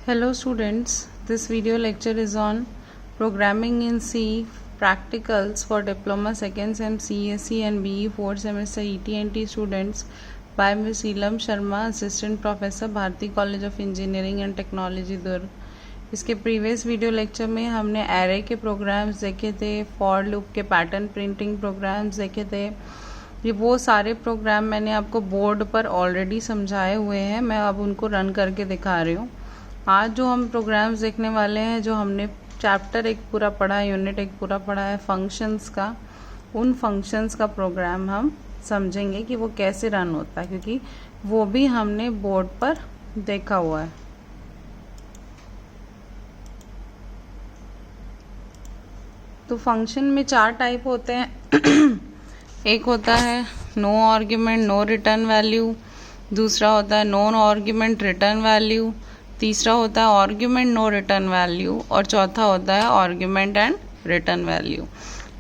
Hello students, this video lecture is on Programming in C Practicals for Diploma 2nd Sem CSE and BE 4th Semester ET&T students by Ms. Elam Sharma, Assistant Professor, Bharati College of Engineering and Technology, Durg। इसके previous video lecture में हमने array के programmes देखे थे, for loop के pattern printing programmes देखे थे। ये वो सारे प्रोग्राम मैंने आपको बोर्ड पर ऑलरेडी समझाए हुए हैं, मैं अब उनको रन करके दिखा रही हूँ। आज जो हम प्रोग्राम्स देखने वाले हैं, जो हमने चैप्टर एक पूरा पढ़ा है, यूनिट एक पूरा पढ़ा है फंक्शंस का, उन फंक्शंस का प्रोग्राम हम समझेंगे कि वो कैसे रन होता है, क्योंकि वो भी हमने बोर्ड पर देखा हुआ है। तो फंक्शन में 4 टाइप होते हैं। एक होता है no argument no return value, दूसरा होता है नो आर्ग्यूमेंट रिटर्न वैल्यू, तीसरा होता है आर्ग्यूमेंट नो रिटर्न वैल्यू और चौथा होता है आर्ग्यूमेंट एंड रिटर्न वैल्यू।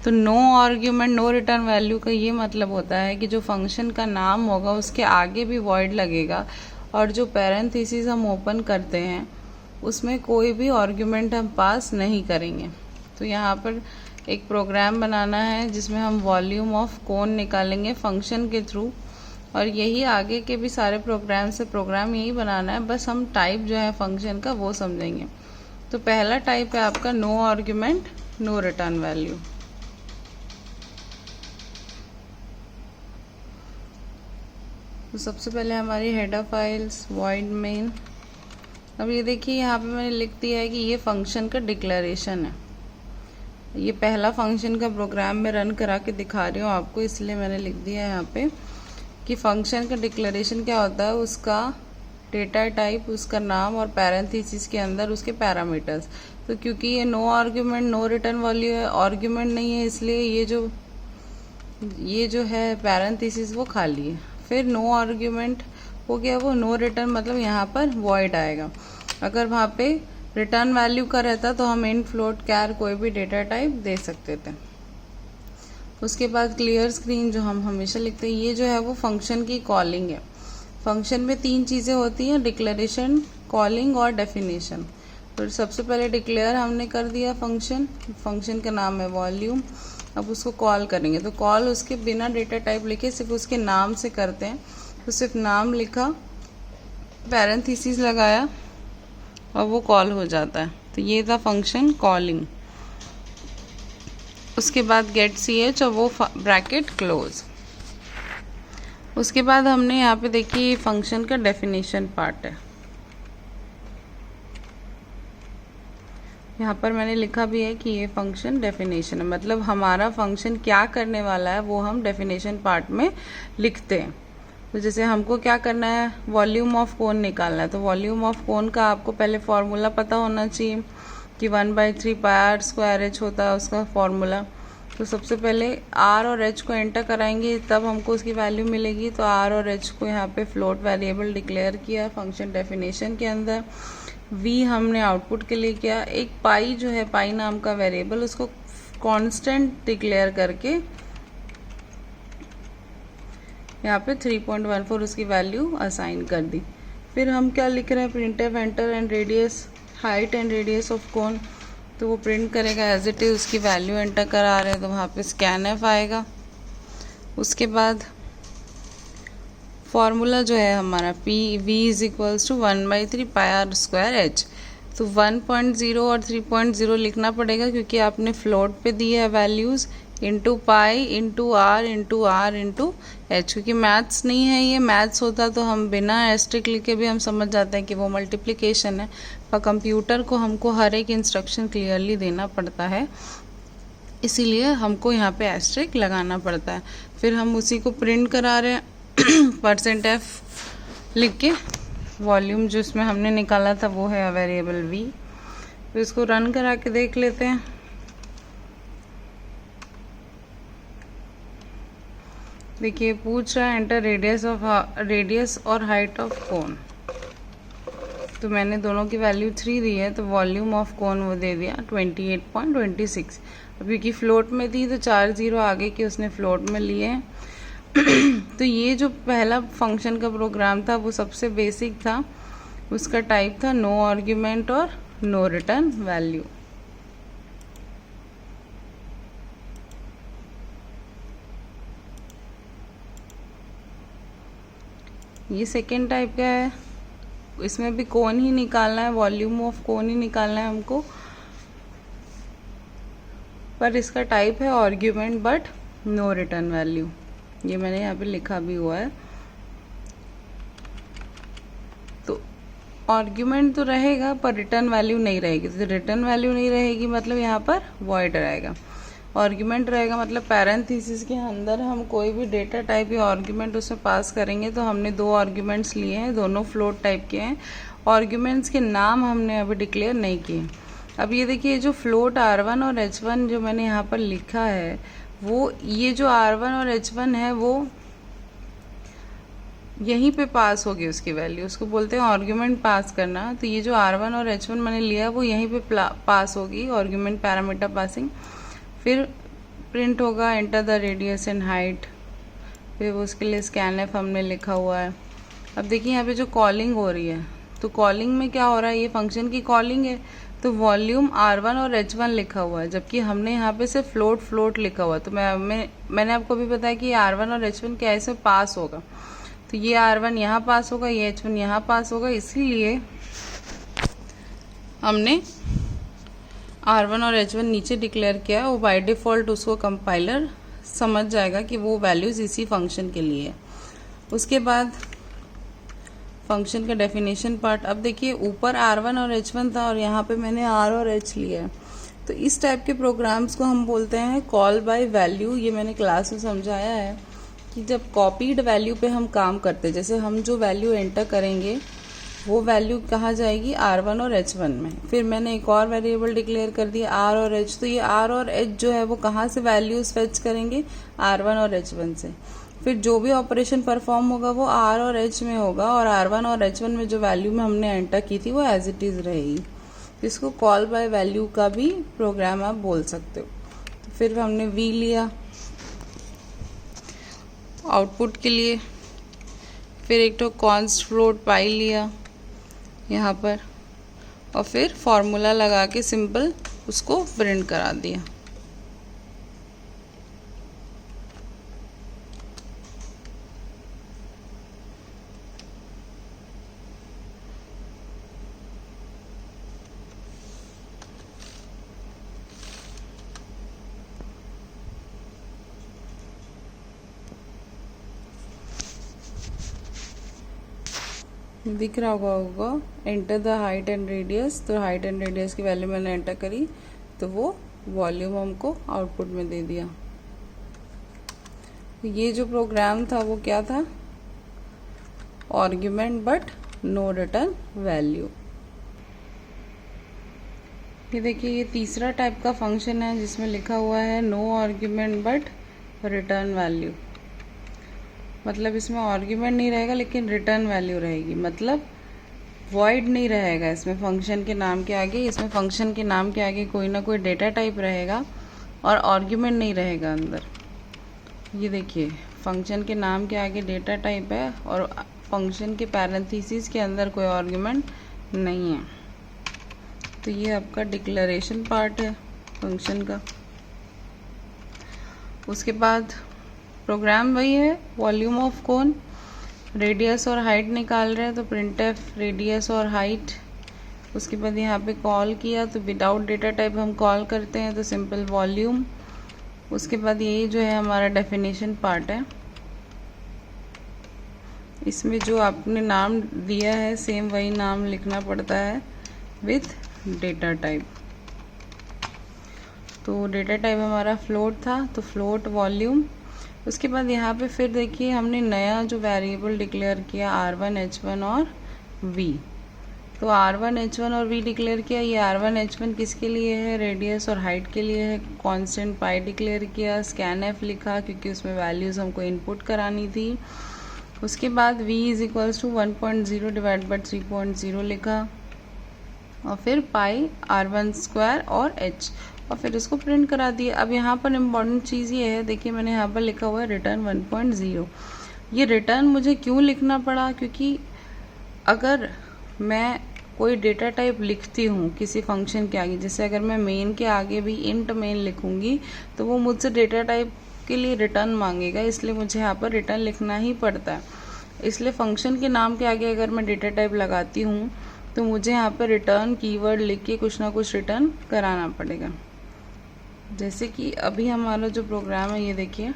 तो no argument no return value का ये मतलब होता है कि जो फंक्शन का नाम होगा उसके आगे भी वॉइड लगेगा और जो पैरेंथेसिस हम ओपन करते हैं उसमें कोई भी आर्ग्यूमेंट हम पास नहीं करेंगे। तो यहाँ पर एक प्रोग्राम बनाना है जिसमें हम वॉल्यूम ऑफ कोन निकालेंगे फंक्शन के थ्रू, और यही आगे के भी सारे प्रोग्राम से प्रोग्राम यही बनाना है, बस हम टाइप जो है फंक्शन का वो समझेंगे। तो पहला टाइप है आपका no argument no return value. तो सबसे पहले हमारी हेडर फाइल्स वॉइड मेन। अब ये देखिए यहाँ पे मैंने लिख दिया है कि ये फंक्शन का डिक्लेरेशन है। ये पहला फंक्शन का प्रोग्राम मैं रन करा के दिखा रही हूँ आपको, इसलिए मैंने लिख दिया है यहाँ पे कि फंक्शन का डिक्लेरेशन क्या होता है, उसका डेटा टाइप, उसका नाम और पैरेंथेसिस के अंदर उसके पैरामीटर्स। तो क्योंकि ये no argument no return value है, आर्ग्यूमेंट नहीं है, इसलिए ये जो है पैरेंथेसिस वो खाली है। फिर नो आर्ग्यूमेंट हो गया, वो नो रिटर्न मतलब यहाँ पर वॉइड आएगा। अगर वहाँ पे रिटर्न वैल्यू का रहता तो हम इंट फ्लोट कैर कोई भी डेटा टाइप दे सकते थे। उसके बाद क्लियर स्क्रीन जो हम हमेशा लिखते हैं, ये जो है वो फंक्शन की कॉलिंग है। फंक्शन में 3 चीज़ें होती हैं, डिक्लेरेशन, कॉलिंग और डेफिनेशन। तो सबसे पहले डिक्लेयर हमने कर दिया फंक्शन का नाम है वॉल्यूम। अब उसको कॉल करेंगे, तो कॉल उसके बिना डेटा टाइप लिखे सिर्फ उसके नाम से करते हैं। तो सिर्फ नाम लिखा, पैरेंथेसिस लगाया और वो कॉल हो जाता है। तो ये था फंक्शन कॉलिंग। उसके बाद गेट ch और वो ब्रैकेट क्लोज। उसके बाद हमने यहाँ पे देखिए फंक्शन का डेफिनेशन पार्ट है। यहाँ पर मैंने लिखा भी है कि ये फंक्शन डेफिनेशन है, मतलब हमारा फंक्शन क्या करने वाला है वो हम डेफिनेशन पार्ट में लिखते हैं। तो जैसे हमको क्या करना है, वॉल्यूम ऑफ कोन निकालना है। तो वॉल्यूम ऑफ कोन का आपको पहले फॉर्मूला पता होना चाहिए कि 1/3 πr² h होता है उसका फॉर्मूला। तो सबसे पहले r और h को एंटर कराएंगे तब हमको उसकी वैल्यू मिलेगी। तो r और h को यहाँ पे फ्लोट वेरिएबल डिक्लेयर किया फंक्शन डेफिनेशन के अंदर। v हमने आउटपुट के लिए किया। एक पाई जो है, पाई नाम का वेरिएबल, उसको कांस्टेंट डिक्लेयर करके यहाँ पे 3.14 उसकी वैल्यू असाइन कर दी। फिर हम क्या लिख रहे हैं, printf enter and radius, height and radius of cone. तो वो प्रिंट करेगा एज इट इज, उसकी वैल्यू एंटर करा रहे हैं तो वहाँ पे स्कैनफ आएगा। उसके बाद फॉर्मूला जो है हमारा v = 1/3 πr² h। तो 1.0 और 3.0 लिखना पड़ेगा क्योंकि आपने फ्लोट पे दी है values, into pi into r into r into h। क्योंकि मैथ्स नहीं है, ये मैथ्स होता तो हम बिना एस्ट्रिक लिखे भी हम समझ जाते हैं कि वो मल्टीप्लिकेशन है, पर कंप्यूटर को हमको हर एक इंस्ट्रक्शन क्लियरली देना पड़ता है, इसीलिए हमको यहाँ पे एस्ट्रिक लगाना पड़ता है। फिर हम उसी को प्रिंट करा रहे हैं %f लिख के। वॉल्यूम जो इसमें हमने निकाला था वो है वेरिएबल v। तो इसको रन करा के देख लेते हैं। देखिए पूछ रहा है एंटर रेडियस और हाइट ऑफ कोन। तो मैंने दोनों की वैल्यू 3 दी है, तो वॉल्यूम ऑफ कोन वो दे दिया 28.26। अब क्योंकि फ्लोट में थी तो 4 0 आगे के उसने फ्लोट में लिए हैं। तो ये जो पहला फंक्शन का प्रोग्राम था वो सबसे बेसिक था, उसका टाइप था नो आर्ग्यूमेंट और नो रिटर्न वैल्यू। ये सेकेंड टाइप का है, इसमें भी कोन ही निकालना है, वॉल्यूम ऑफ कोन ही निकालना है हमको, पर इसका टाइप है argument but no return value. ये मैंने यहाँ पे लिखा भी हुआ है। तो आर्ग्यूमेंट तो रहेगा पर रिटर्न वैल्यू नहीं रहेगी, तो रिटर्न वैल्यू नहीं रहेगी मतलब यहाँ पर वॉइड रहेगा। आर्ग्यूमेंट रहेगा मतलब पैरेंथेसिस के अंदर हम कोई भी डेटा टाइप या आर्ग्यूमेंट उसमें पास करेंगे। तो हमने दो आर्ग्यूमेंट्स लिए हैं, दोनों फ्लोट टाइप के हैं। आर्ग्यूमेंट्स के नाम हमने अभी डिक्लेयर नहीं किए। अब ये देखिए जो फ्लोट R1 और H1 जो मैंने यहाँ पर लिखा है, वो ये जो R1 और H1 है वो यहीं पे पास होगी उसकी वैल्यू, उसको बोलते हैं आर्ग्यूमेंट पास करना। तो ये जो R1 और H1 मैंने लिया वो यहीं पे पास होगी, आर्ग्यूमेंट पैरामीटर पासिंग। फिर प्रिंट होगा enter the radius and height, फिर उसके लिए स्कैनएफ हमने लिखा हुआ है। अब देखिए यहाँ पे जो कॉलिंग हो रही है, तो कॉलिंग में क्या हो रहा है, ये फंक्शन की कॉलिंग है, तो वॉल्यूम R1 और H1 लिखा हुआ है, जबकि हमने यहाँ पे सिर्फ फ्लोट लिखा हुआ है। तो मैंने आपको भी बताया कि R1 और H1 क्या इसमें पास होगा, तो ये R1 यहाँ पास होगा, ये H1 यहाँ पास होगा, इसीलिए हमने R1 और H1 नीचे डिक्लेयर किया है। वो बाय डिफ़ॉल्ट उसको कंपाइलर समझ जाएगा कि वो वैल्यूज़ इसी फंक्शन के लिए है। उसके बाद फंक्शन का डेफिनेशन पार्ट। अब देखिए ऊपर R1 और H1 था और यहाँ पे मैंने R और H लिया है। तो इस टाइप के प्रोग्राम्स को हम बोलते हैं कॉल बाय वैल्यू। ये मैंने क्लास में समझाया है कि जब कॉपीड वैल्यू पे हम काम करते हैं, जैसे हम जो वैल्यू एंटर करेंगे वो वैल्यू कहाँ जाएगी, R1 और H1 में। फिर मैंने एक और वेरिएबल डिक्लेयर कर दिया R और H, तो ये R और H जो है वो कहाँ से वैल्यूज फेच करेंगे, R1 और H1 से। फिर जो भी ऑपरेशन परफॉर्म होगा वो R और H में होगा, और R1 और H1 में जो वैल्यू में हमने एंटर की थी वो एज इट इज़ रहेगी। इसको कॉल बाय वैल्यू का भी प्रोग्राम आप बोल सकते हो। तो फिर हमने V लिया आउटपुट के लिए, फिर एक तो कॉन्स्ट फ्लोट पाई लिया यहाँ पर, और फिर फॉर्मूला लगा के सिंपल उसको प्रिंट करा दिया। दिख रहा होगा enter the height and radius. तो हाइट एंड रेडियस की वैल्यू मैंने एंटर करी तो वो वॉल्यूम हमको आउटपुट में दे दिया। ये जो प्रोग्राम था वो क्या था, argument but no return value. ये देखिए ये तीसरा टाइप का फंक्शन है जिसमें लिखा हुआ है no argument but return value. मतलब इसमें आर्ग्यूमेंट नहीं रहेगा लेकिन रिटर्न वैल्यू रहेगी, मतलब वॉइड नहीं रहेगा इसमें फंक्शन के नाम के आगे। इसमें फंक्शन के नाम के आगे कोई ना कोई डेटा टाइप रहेगा और आर्ग्यूमेंट नहीं रहेगा अंदर। ये देखिए फंक्शन के नाम के आगे डेटा टाइप है और फंक्शन के पैरेंथेसिस के अंदर कोई आर्ग्यूमेंट नहीं है। तो ये आपका डिक्लेरेशन पार्ट है फंक्शन का। उसके बाद प्रोग्राम वही है, वॉल्यूम ऑफ कोन, रेडियस और हाइट निकाल रहे हैं तो प्रिंटएफ रेडियस और हाइट। उसके बाद यहाँ पे कॉल किया तो विदाउट डेटा टाइप हम कॉल करते हैं तो सिंपल वॉल्यूम। उसके बाद यही जो है हमारा डेफिनेशन पार्ट है, इसमें जो आपने नाम दिया है सेम वही नाम लिखना पड़ता है विथ डेटा टाइप। तो डेटा टाइप हमारा फ्लोट था तो फ्लोट वॉल्यूम। उसके बाद यहाँ पे फिर देखिए हमने नया जो वेरिएबल डिक्लेयर किया R1 H1 और V। तो R1 H1 और V डिक्लेयर किया। ये R1 H1 किसके लिए है, रेडियस और हाइट के लिए है। कांस्टेंट पाई डिक्लेयर किया, स्कैनएफ लिखा क्योंकि उसमें वैल्यूज़ हमको इनपुट करानी थी। उसके बाद V is equals to 1.0 divide by 3.0 लिखा, और फिर पाई R1 स्क्वायर और H, और फिर इसको प्रिंट करा दिए। अब यहाँ पर इम्पॉर्टेंट चीज़ ये है, देखिए मैंने यहाँ पर लिखा हुआ है रिटर्न 1.0। ये रिटर्न मुझे क्यों लिखना पड़ा, क्योंकि अगर मैं कोई डेटा टाइप लिखती हूँ किसी फंक्शन के आगे, जैसे अगर मैं मेन के आगे भी इंट मेन लिखूँगी तो वो मुझसे डेटा टाइप के लिए रिटर्न मांगेगा, इसलिए मुझे यहाँ पर रिटर्न लिखना ही पड़ता है। इसलिए फंक्शन के नाम के आगे अगर मैं डेटा टाइप लगाती हूँ तो मुझे यहाँ पर रिटर्न कीवर्ड लिख के कुछ ना कुछ रिटर्न कराना पड़ेगा। जैसे कि अभी हमारा जो प्रोग्राम है ये देखिए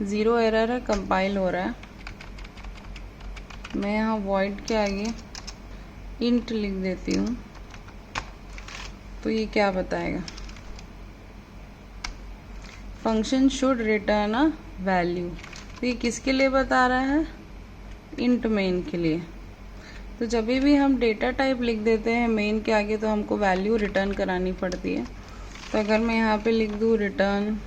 0 एरर है, कंपाइल हो रहा है। मैं यहाँ वॉइड के आगे इंट लिख देती हूँ तो ये क्या बताएगा, function should return a value. तो ये किसके लिए बता रहा है, इंट मेन के लिए। तो जब भी हम डेटा टाइप लिख देते हैं मेन के आगे तो हमको वैल्यू रिटर्न करानी पड़ती है। तो अगर मैं यहाँ पे लिख दूँ रिटर्न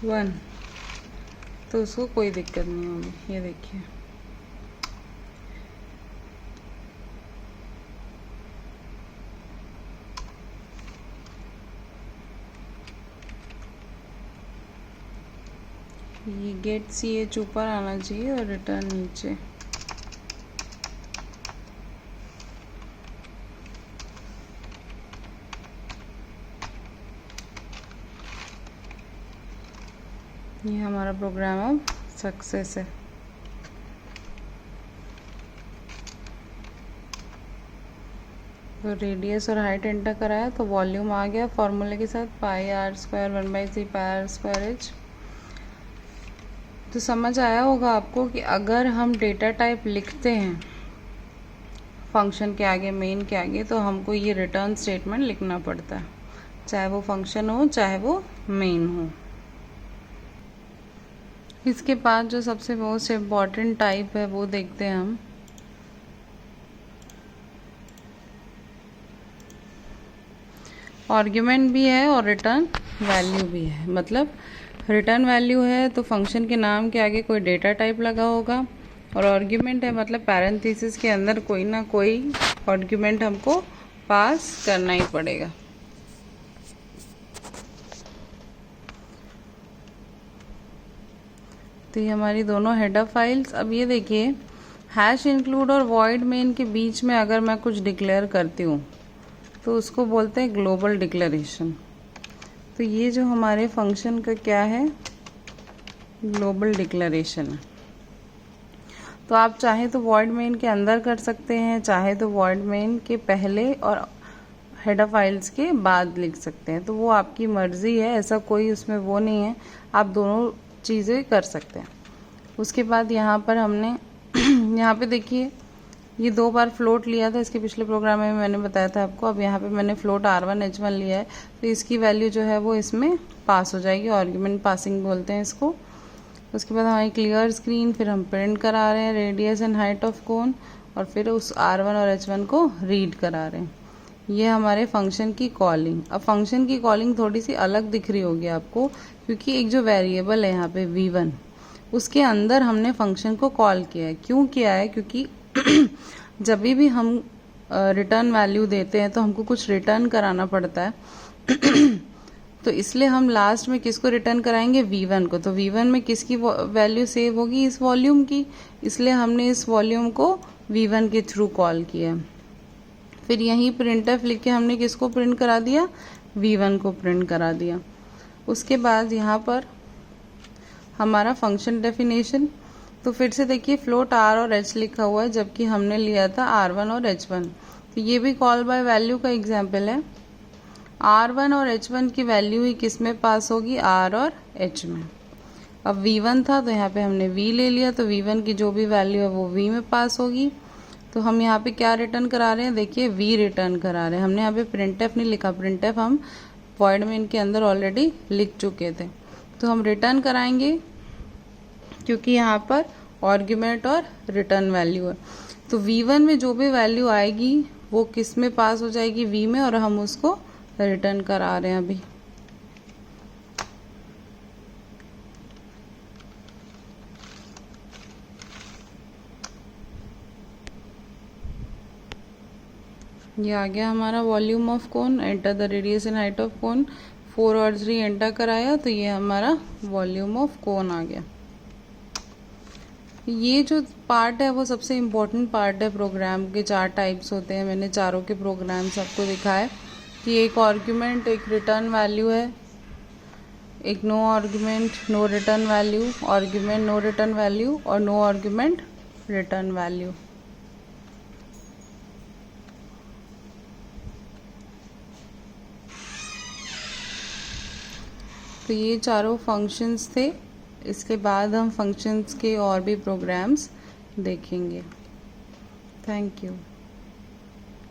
1 तो उसको कोई दिक्कत नहीं होगी। ये देखिए ये गेट ch ऊपर आना चाहिए और रिटर्न नीचे। ये हमारा प्रोग्राम अब सक्सेस है। तो रेडियस और हाइट एंटर कराया तो वॉल्यूम आ गया फॉर्मूले के साथ पाई r स्क्वायर 1/3 पाई r स्क्वायर h। तो समझ आया होगा आपको कि अगर हम डेटा टाइप लिखते हैं फंक्शन के आगे मेन के आगे तो हमको ये रिटर्न स्टेटमेंट लिखना पड़ता है, चाहे वो फंक्शन हो चाहे वो मेन हो। इसके बाद जो सबसे मोस्ट इम्पॉर्टेंट टाइप है वो देखते हैं हम। आर्ग्यूमेंट भी है और रिटर्न वैल्यू भी है। मतलब रिटर्न वैल्यू है तो फंक्शन के नाम के आगे कोई डेटा टाइप लगा होगा, और आर्ग्यूमेंट है मतलब पैरेंथेसिस के अंदर कोई ना कोई आर्ग्यूमेंट हमको पास करना ही पड़ेगा। तो ये हमारी दोनों हेडर फाइल्स। अब ये देखिए हैश इंक्लूड और वॉइड मेन के बीच में अगर मैं कुछ डिक्लेयर करती हूँ तो उसको बोलते हैं ग्लोबल डिक्लेरेशन। तो ये जो हमारे फंक्शन का क्या है, ग्लोबल डिक्लेरेशन है। तो आप चाहे तो वॉइड मेन के अंदर कर सकते हैं, चाहे तो वॉइड मेन के पहले और हेडर फाइल्स के बाद लिख सकते हैं। तो वो आपकी मर्जी है, ऐसा कोई उसमें वो नहीं है, आप दोनों चीज़ें कर सकते हैं। उसके बाद यहाँ पर हमने यहाँ पे देखिए ये 2 बार फ्लोट लिया था, इसके पिछले प्रोग्राम में मैंने बताया था आपको। अब यहाँ पे मैंने फ्लोट r1 h1 लिया है तो इसकी वैल्यू जो है वो इसमें पास हो जाएगी, आर्ग्यूमेंट पासिंग बोलते हैं इसको। उसके बाद हमारी क्लियर स्क्रीन, फिर हम प्रिंट करा रहे हैं radius and height of cone, और फिर उस r1 और h1 को रीड करा रहे हैं। ये हमारे फंक्शन की कॉलिंग। अब फंक्शन की कॉलिंग थोड़ी सी अलग दिख रही होगी आपको, क्योंकि एक जो वेरिएबल है यहाँ पे v1 उसके अंदर हमने फंक्शन को कॉल किया है। क्यों किया है, क्योंकि जब भी हम रिटर्न वैल्यू देते हैं तो हमको कुछ रिटर्न कराना पड़ता है तो इसलिए हम लास्ट में किसको रिटर्न कराएंगे, v1 को। तो v1 में किसकी वैल्यू सेव होगी, इस वॉल्यूम की, इसलिए हमने इस वॉल्यूम को v1 के थ्रू कॉल किया। फिर यहीं printf लिख के हमने किसको प्रिंट करा दिया, v1 को प्रिंट करा दिया। उसके बाद यहाँ पर हमारा फंक्शन डेफिनेशन। तो फिर से देखिए फ्लोट r और h लिखा हुआ है जबकि हमने लिया था r1 और h1। तो ये भी कॉल बाय वैल्यू का एग्जाम्पल है। r1 और h1 की वैल्यू ही किस में पास होगी, r और h में। अब v1 था तो यहाँ पे हमने v ले लिया, तो v1 की जो भी वैल्यू है वो v में पास होगी। तो हम यहाँ पे क्या रिटर्न करा रहे हैं, देखिए v रिटर्न करा रहे हैं। हमने यहाँ पे printf नहीं लिखा, printf हम void main के अंदर ऑलरेडी लिख चुके थे। तो हम रिटर्न कराएंगे क्योंकि यहाँ पर आर्ग्यूमेंट और रिटर्न वैल्यू है। तो v1 में जो भी वैल्यू आएगी वो किस में पास हो जाएगी, v में, और हम उसको रिटर्न करा रहे हैं अभी। ये आ गया हमारा volume of cone, enter the radius and height of cone, 4 और 3 एंटर कराया तो ये हमारा वॉल्यूम ऑफ कोन आ गया। ये जो पार्ट है वो सबसे इम्पोर्टेंट पार्ट है प्रोग्राम के। 4 टाइप्स होते हैं, मैंने चारों के प्रोग्राम सबको दिखाए कि एक आर्ग्यूमेंट, एक रिटर्न वैल्यू है, एक no argument no return value, argument no return value और नो आर्ग्यूमेंट रिटर्न वैल्यू। तो ये चारों फंक्शंस थे। इसके बाद हम फंक्शंस के और भी प्रोग्राम्स देखेंगे। Thank you.